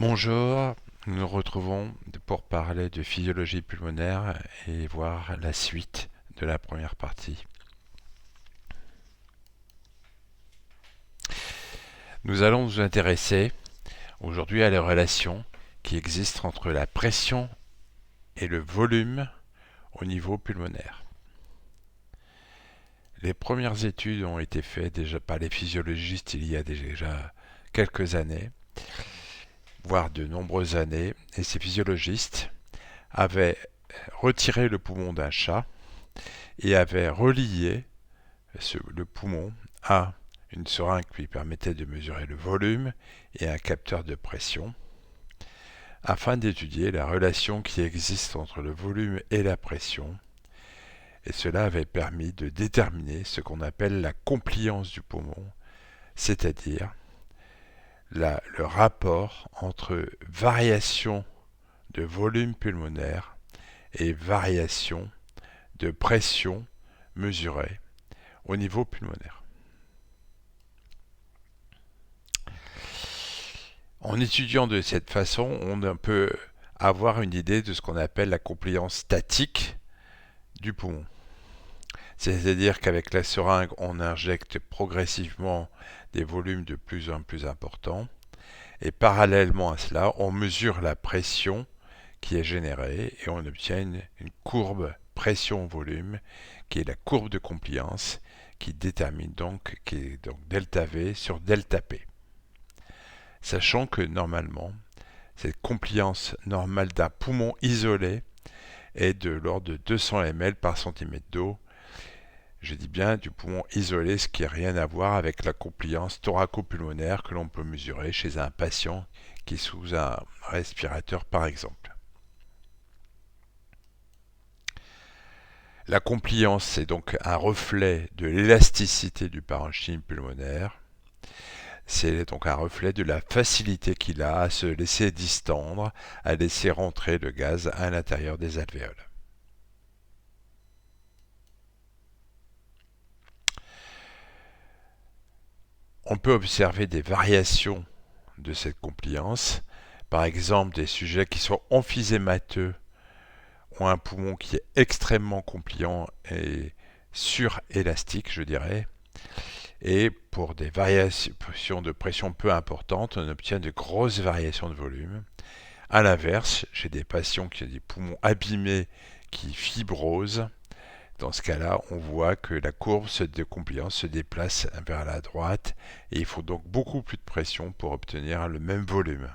Bonjour, nous nous retrouvons pour parler de physiologie pulmonaire et voir la suite de la première partie. Nous allons nous intéresser aujourd'hui à la relation qui existe entre la pression et le volume au niveau pulmonaire. Les premières études ont été faites déjà par les physiologistes il y a déjà quelques années, voire de nombreuses années, et ces physiologistes avaient retiré le poumon d'un chat et avaient relié le poumon à une seringue qui permettait de mesurer le volume et un capteur de pression afin d'étudier la relation qui existe entre le volume et la pression, et cela avait permis de déterminer ce qu'on appelle la compliance du poumon, c'est-à-dire le rapport entre variation de volume pulmonaire et variation de pression mesurée au niveau pulmonaire. En étudiant de cette façon, on peut avoir une idée de ce qu'on appelle la compliance statique du poumon. C'est-à-dire qu'avec la seringue, on injecte progressivement des volumes de plus en plus importants, et parallèlement à cela, on mesure la pression qui est générée et on obtient une courbe pression-volume qui est la courbe de compliance qui détermine qui est donc delta V sur delta P. Sachant que normalement, cette compliance normale d'un poumon isolé est de l'ordre de 200 ml par centimètre d'eau. Je dis bien du poumon isolé, ce qui n'a rien à voir avec la compliance thoraco-pulmonaire que l'on peut mesurer chez un patient qui est sous un respirateur par exemple. La compliance, c'est donc un reflet de l'élasticité du parenchyme pulmonaire. C'est donc un reflet de la facilité qu'il a à se laisser distendre, à laisser rentrer le gaz à l'intérieur des alvéoles. On peut observer des variations de cette compliance. Par exemple, des sujets qui sont emphysémateux ont un poumon qui est extrêmement compliant et surélastique, je dirais. Et pour des variations de pression peu importantes, on obtient de grosses variations de volume. A l'inverse, j'ai des patients qui ont des poumons abîmés qui fibrosent. Dans ce cas-là, on voit que la courbe de compliance se déplace vers la droite et il faut donc beaucoup plus de pression pour obtenir le même volume.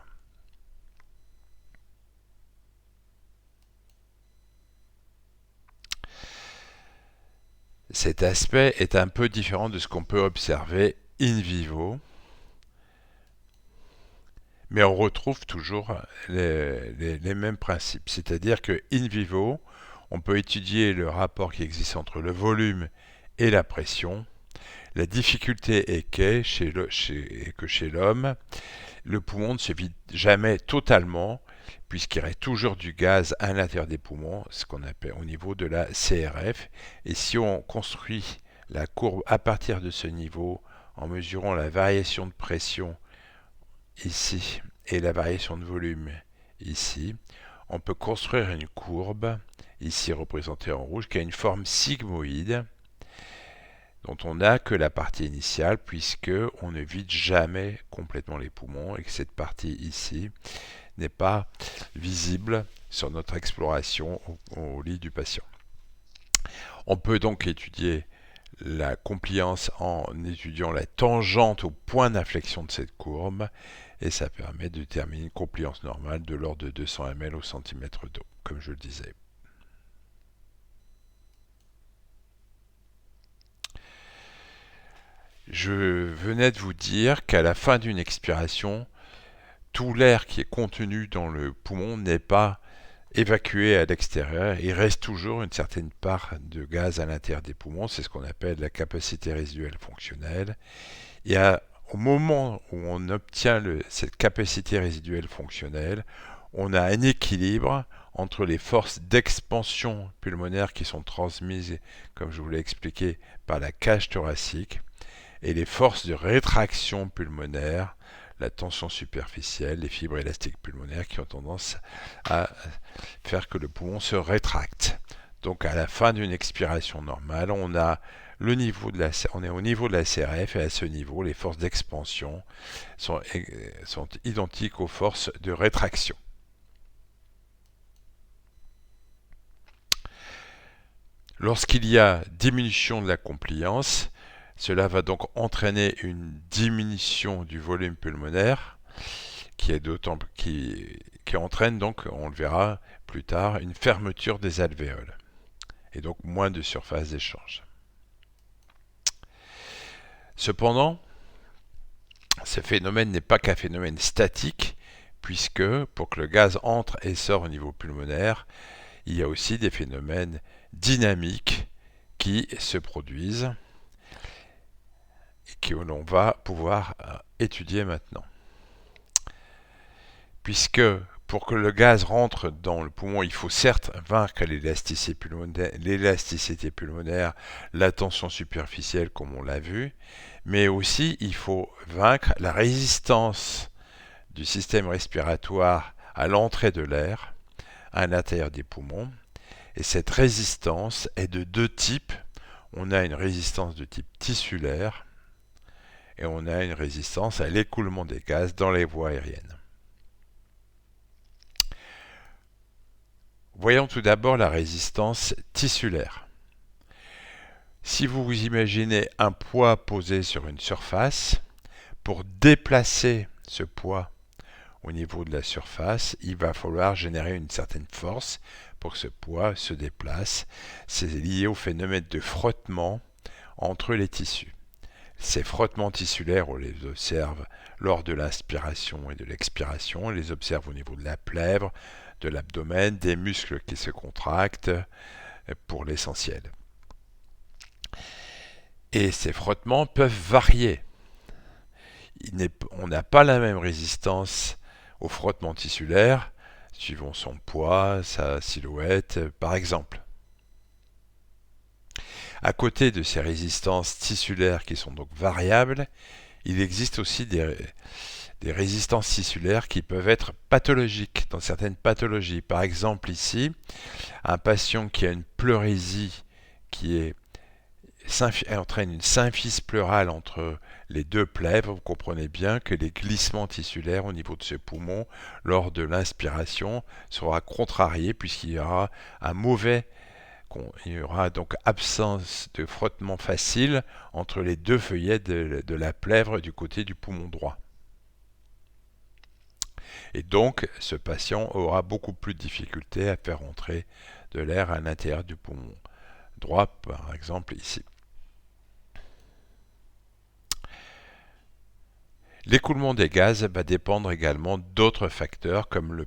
Cet aspect est un peu différent de ce qu'on peut observer in vivo, mais on retrouve toujours les mêmes principes. C'est-à-dire que in vivo, on peut étudier le rapport qui existe entre le volume et la pression. La difficulté est que chez l'homme, le poumon ne se vide jamais totalement, puisqu'il reste toujours du gaz à l'intérieur des poumons, ce qu'on appelle au niveau de la CRF. Et si on construit la courbe à partir de ce niveau, en mesurant la variation de pression ici et la variation de volume ici, on peut construire une courbe, ici représentée en rouge, qui a une forme sigmoïde, dont on n'a que la partie initiale, puisque on ne vide jamais complètement les poumons et que cette partie ici n'est pas visible sur notre exploration au lit du patient. On peut donc étudier la compliance en étudiant la tangente au point d'inflexion de cette courbe, et ça permet de déterminer une compliance normale de l'ordre de 200 ml au centimètre d'eau, comme je le disais. Je venais de vous dire qu'à la fin d'une expiration, tout l'air qui est contenu dans le poumon n'est pas évacué à l'extérieur. Il reste toujours une certaine part de gaz à l'intérieur des poumons. C'est ce qu'on appelle la capacité résiduelle fonctionnelle. Et au moment où on obtient cette capacité résiduelle fonctionnelle, on a un équilibre entre les forces d'expansion pulmonaire qui sont transmises, comme je vous l'ai expliqué, par la cage thoracique, et les forces de rétraction pulmonaire la tension superficielle, les fibres élastiques pulmonaires qui ont tendance à faire que le poumon se rétracte. Donc à la fin d'une expiration normale, on est au niveau de la CRF, et à ce niveau, les forces d'expansion sont identiques aux forces de rétraction. Lorsqu'il y a diminution de la compliance, cela va donc entraîner une diminution du volume pulmonaire qui entraîne donc, on le verra plus tard, une fermeture des alvéoles et donc moins de surface d'échange. Cependant, ce phénomène n'est pas qu'un phénomène statique, puisque pour que le gaz entre et sort au niveau pulmonaire, il y a aussi des phénomènes dynamiques qui se produisent et que l'on va pouvoir étudier maintenant. Puisque pour que le gaz rentre dans le poumon, il faut certes vaincre l'élasticité pulmonaire, la tension superficielle comme on l'a vu, mais aussi il faut vaincre la résistance du système respiratoire à l'entrée de l'air à l'intérieur des poumons. Et cette résistance est de deux types. On a une résistance de type tissulaire et on a une résistance à l'écoulement des gaz dans les voies aériennes. Voyons tout d'abord la résistance tissulaire. Si vous vous imaginez un poids posé sur une surface, pour déplacer ce poids au niveau de la surface, il va falloir générer une certaine force pour que ce poids se déplace. C'est lié au phénomène de frottement entre les tissus. Ces frottements tissulaires, on les observe lors de l'inspiration et de l'expiration. On les observe au niveau de la plèvre, de l'abdomen, des muscles qui se contractent pour l'essentiel. Et ces frottements peuvent varier. On n'a pas la même résistance au frottement tissulaire, suivant son poids, sa silhouette, par exemple. À côté de ces résistances tissulaires qui sont donc variables, il existe aussi des résistances tissulaires qui peuvent être pathologiques dans certaines pathologies. Par exemple ici, un patient qui a une pleurésie qui entraîne une symphyse pleurale entre les deux plèvres, vous comprenez bien que les glissements tissulaires au niveau de ce poumon lors de l'inspiration sera contrarié puisqu'il y aura il y aura donc absence de frottement facile entre les deux feuillets de la plèvre du côté du poumon droit. Et donc, ce patient aura beaucoup plus de difficultés à faire entrer de l'air à l'intérieur du poumon droit, par exemple ici. L'écoulement des gaz va dépendre également d'autres facteurs comme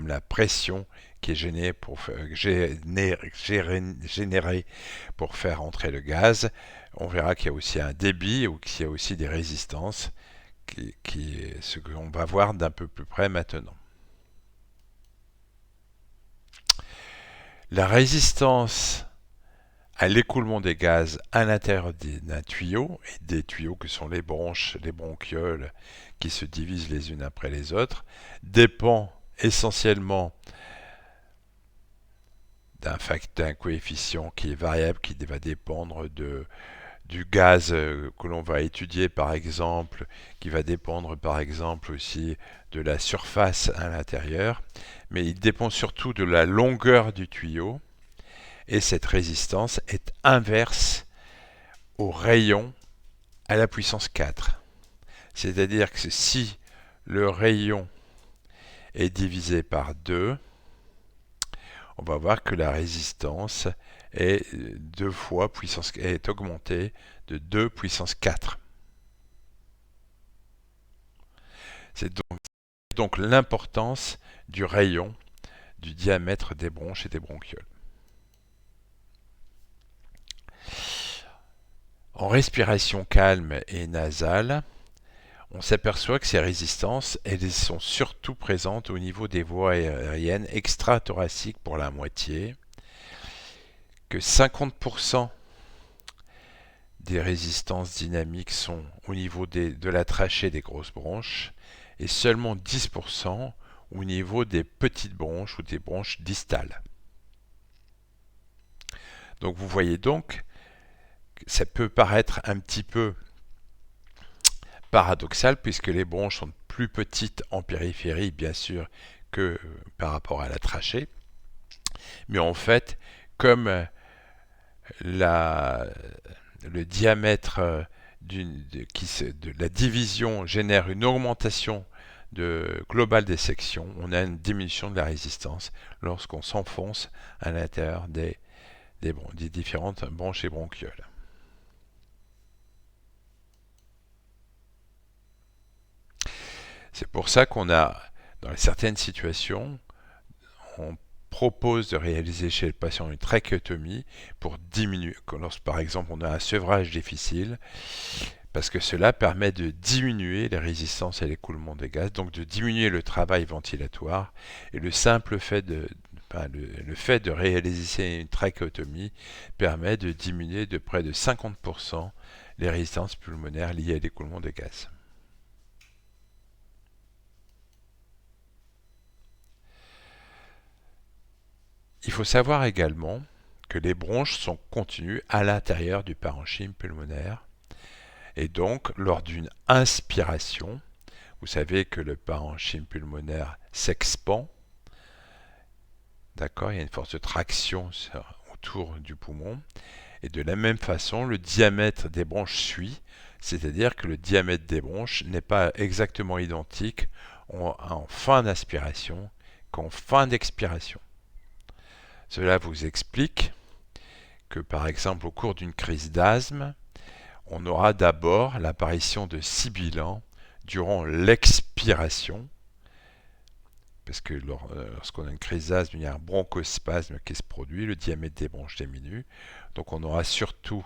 la pression qui est générée pour faire entrer le gaz. On verra qu'il y a aussi un débit ou qu'il y a aussi des résistances, qui est ce qu'on va voir d'un peu plus près maintenant. La résistance à l'écoulement des gaz à l'intérieur d'un tuyau, et des tuyaux que sont les bronches, les bronchioles, qui se divisent les unes après les autres, dépend essentiellement d'un coefficient qui est variable, qui va dépendre du gaz que l'on va étudier par exemple, qui va dépendre par exemple aussi de la surface à l'intérieur, mais il dépend surtout de la longueur du tuyau. Et cette résistance est inverse au rayon à la puissance 4. C'est-à-dire que si le rayon est divisé par 2, on va voir que la résistance est est augmentée de 2 puissance 4. C'est donc l'importance du rayon du diamètre des bronches et des bronchioles. En respiration calme et nasale, on s'aperçoit que ces résistances, elles sont surtout présentes au niveau des voies aériennes extra-thoraciques pour la moitié, que 50% des résistances dynamiques sont au niveau de la trachée des grosses bronches et seulement 10% au niveau des petites bronches ou des bronches distales. Donc vous voyez donc, ça peut paraître un petit peu paradoxal puisque les bronches sont plus petites en périphérie bien sûr que par rapport à la trachée. Mais en fait, comme le diamètre de la division génère une augmentation globale des sections, on a une diminution de la résistance lorsqu'on s'enfonce à l'intérieur des différentes bronches et bronchioles. C'est pour ça qu'on a, dans certaines situations, on propose de réaliser chez le patient une trachéotomie pour diminuer, lorsque par exemple on a un sevrage difficile, parce que cela permet de diminuer les résistances à l'écoulement des gaz, donc de diminuer le travail ventilatoire, et le simple fait le fait de réaliser une trachéotomie permet de diminuer de près de 50% les résistances pulmonaires liées à l'écoulement des gaz. Il faut savoir également que les bronches sont continues à l'intérieur du parenchyme pulmonaire et donc lors d'une inspiration, vous savez que le parenchyme pulmonaire s'expand, d'accord, il y a une force de traction autour du poumon et de la même façon le diamètre des bronches suit, c'est-à-dire que le diamètre des bronches n'est pas exactement identique en fin d'inspiration qu'en fin d'expiration. Cela vous explique que par exemple au cours d'une crise d'asthme, on aura d'abord l'apparition de sibilants durant l'expiration, parce que lorsqu'on a une crise d'asthme, il y a un bronchospasme qui se produit, le diamètre des bronches diminue, donc on aura surtout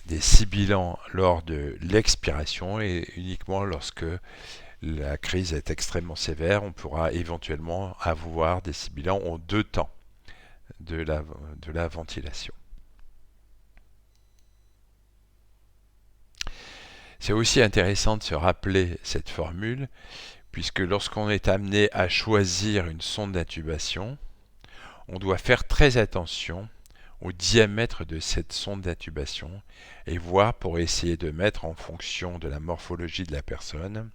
des sibilants lors de l'expiration et uniquement lorsque la crise est extrêmement sévère, on pourra éventuellement avoir des sibilants en deux temps de la ventilation. C'est aussi intéressant de se rappeler cette formule, puisque lorsqu'on est amené à choisir une sonde d'intubation, on doit faire très attention au diamètre de cette sonde d'intubation et voir pour essayer de mettre en fonction de la morphologie de la personne,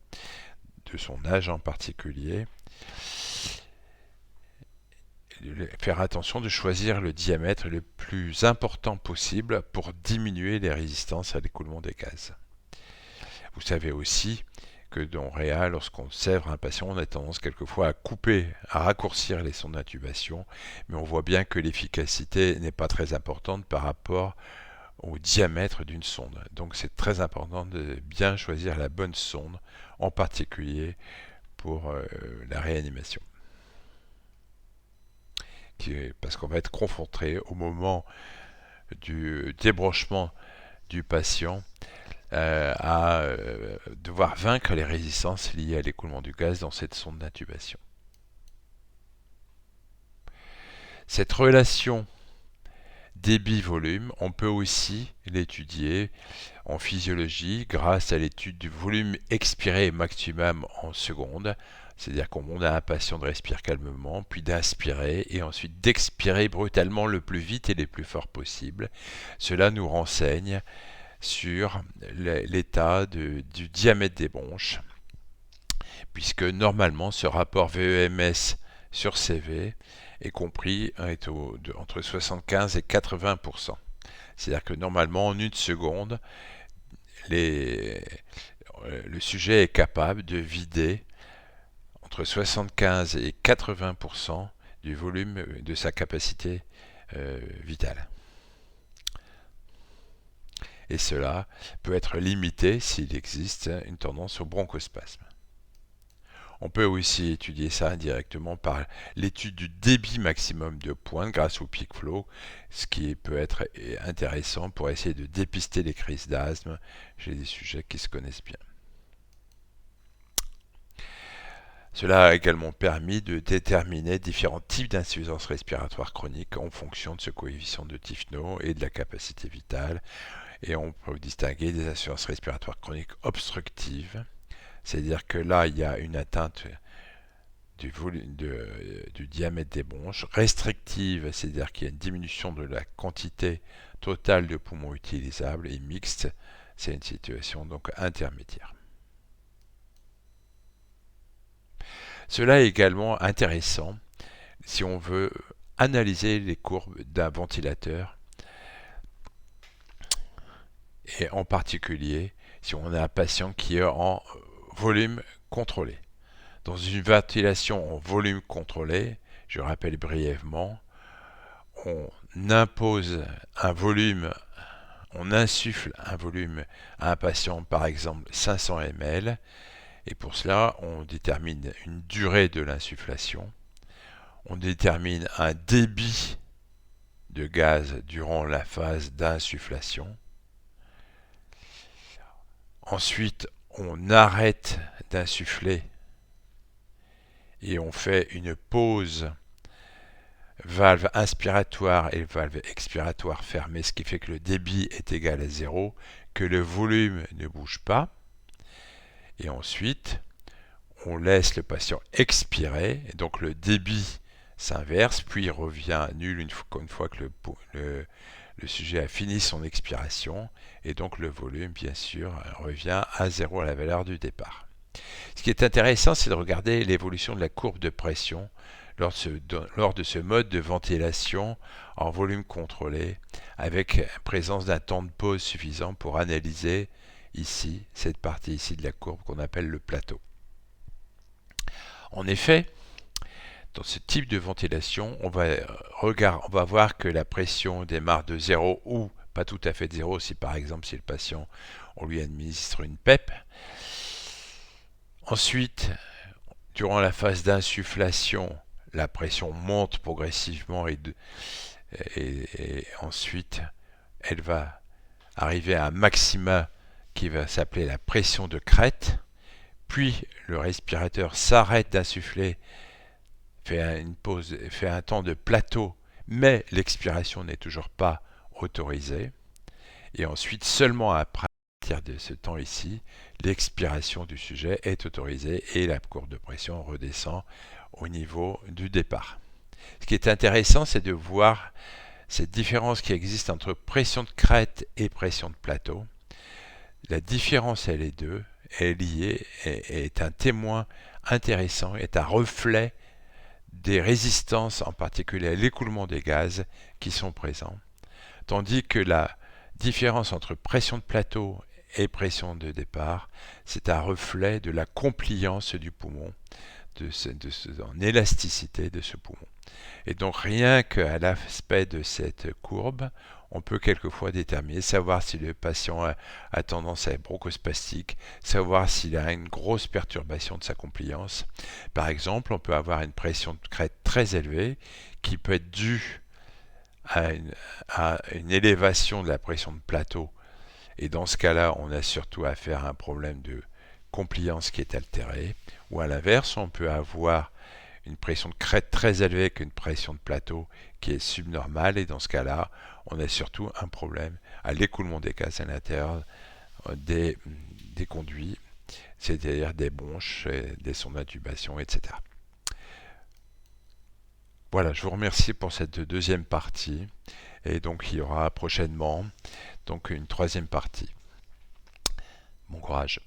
de son âge en particulier, faire attention de choisir le diamètre le plus important possible pour diminuer les résistances à l'écoulement des gaz. Vous savez aussi que dans Réa, lorsqu'on sèvre un patient, on a tendance quelquefois à raccourcir les sondes d'intubation, mais on voit bien que l'efficacité n'est pas très importante par rapport au diamètre d'une sonde. Donc c'est très important de bien choisir la bonne sonde, en particulier pour la réanimation. Parce qu'on va être confronté au moment du débranchement du patient à devoir vaincre les résistances liées à l'écoulement du gaz dans cette sonde d'intubation. Cette relation débit-volume, on peut aussi l'étudier en physiologie grâce à l'étude du volume expiré maximum en secondes. C'est-à-dire qu'on demande à un patient de respirer calmement, puis d'inspirer et ensuite d'expirer brutalement le plus vite et le plus fort possible. Cela nous renseigne sur l'état du diamètre des bronches, puisque normalement ce rapport VEMS sur CV est compris entre 75 et 80%. C'est-à-dire que normalement en une seconde, le sujet est capable de vider entre 75 et 80% du volume de sa capacité vitale. Et cela peut être limité s'il existe une tendance au bronchospasme. On peut aussi étudier ça indirectement par l'étude du débit maximum de pointe grâce au peak flow, ce qui peut être intéressant pour essayer de dépister les crises d'asthme chez des sujets qui se connaissent bien. Cela a également permis de déterminer différents types d'insuffisance respiratoire chronique en fonction de ce coefficient de Tifno et de la capacité vitale. Et on peut distinguer des insuffisances respiratoires chroniques obstructives, c'est-à-dire que là, il y a une atteinte du diamètre des bronches, restrictive, c'est-à-dire qu'il y a une diminution de la quantité totale de poumons utilisables, et mixte, c'est une situation donc intermédiaire. Cela est également intéressant si on veut analyser les courbes d'un ventilateur, et en particulier si on a un patient qui est en volume contrôlé. Dans une ventilation en volume contrôlé, je rappelle brièvement, on impose un volume, on insuffle un volume à un patient, par exemple 500 ml, et pour cela, on détermine une durée de l'insufflation, on détermine un débit de gaz durant la phase d'insufflation. Ensuite, on arrête d'insuffler et on fait une pause valve inspiratoire et valve expiratoire fermée, ce qui fait que le débit est égal à 0, que le volume ne bouge pas. Et ensuite, on laisse le patient expirer, et donc le débit s'inverse, puis revient à nul une fois que le sujet a fini son expiration, et donc le volume, bien sûr, revient à 0 à la valeur du départ. Ce qui est intéressant, c'est de regarder l'évolution de la courbe de pression lors de ce mode de ventilation en volume contrôlé, avec présence d'un temps de pause suffisant pour analyser ici, cette partie ici de la courbe qu'on appelle le plateau. En effet, dans ce type de ventilation, on va voir que la pression démarre de 0 ou pas tout à fait de 0 si par exemple si le patient on lui administre une PEP. Ensuite, durant la phase d'insufflation, la pression monte progressivement et ensuite elle va arriver à un maxima qui va s'appeler la pression de crête. Puis le respirateur s'arrête d'insuffler, fait une pause, fait un temps de plateau, mais l'expiration n'est toujours pas autorisée. Et ensuite, seulement après, à partir de ce temps ici, l'expiration du sujet est autorisée et la courbe de pression redescend au niveau du départ. Ce qui est intéressant, c'est de voir cette différence qui existe entre pression de crête et pression de plateau. La différence, elle est deux, est liée, est un témoin intéressant, est un reflet des résistances, en particulier à l'écoulement des gaz, qui sont présents. Tandis que la différence entre pression de plateau et pression de départ, c'est un reflet de la compliance du poumon, en élasticité de ce poumon. Et donc rien qu'à l'aspect de cette courbe, on peut quelquefois déterminer, savoir si le patient a tendance à être bronchospastique, savoir s'il a une grosse perturbation de sa compliance. Par exemple, on peut avoir une pression de crête très élevée qui peut être due à une élévation de la pression de plateau. Et dans ce cas-là, on a surtout affaire à un problème de compliance qui est altéré. Ou à l'inverse, on peut avoir une pression de crête très élevée avec une pression de plateau qui est subnormale, et dans ce cas-là, on a surtout un problème à l'écoulement des gaz à l'intérieur des conduits, c'est-à-dire des bronches, des sondes d'intubation, etc. Voilà, je vous remercie pour cette deuxième partie, et donc il y aura prochainement donc une troisième partie. Bon courage.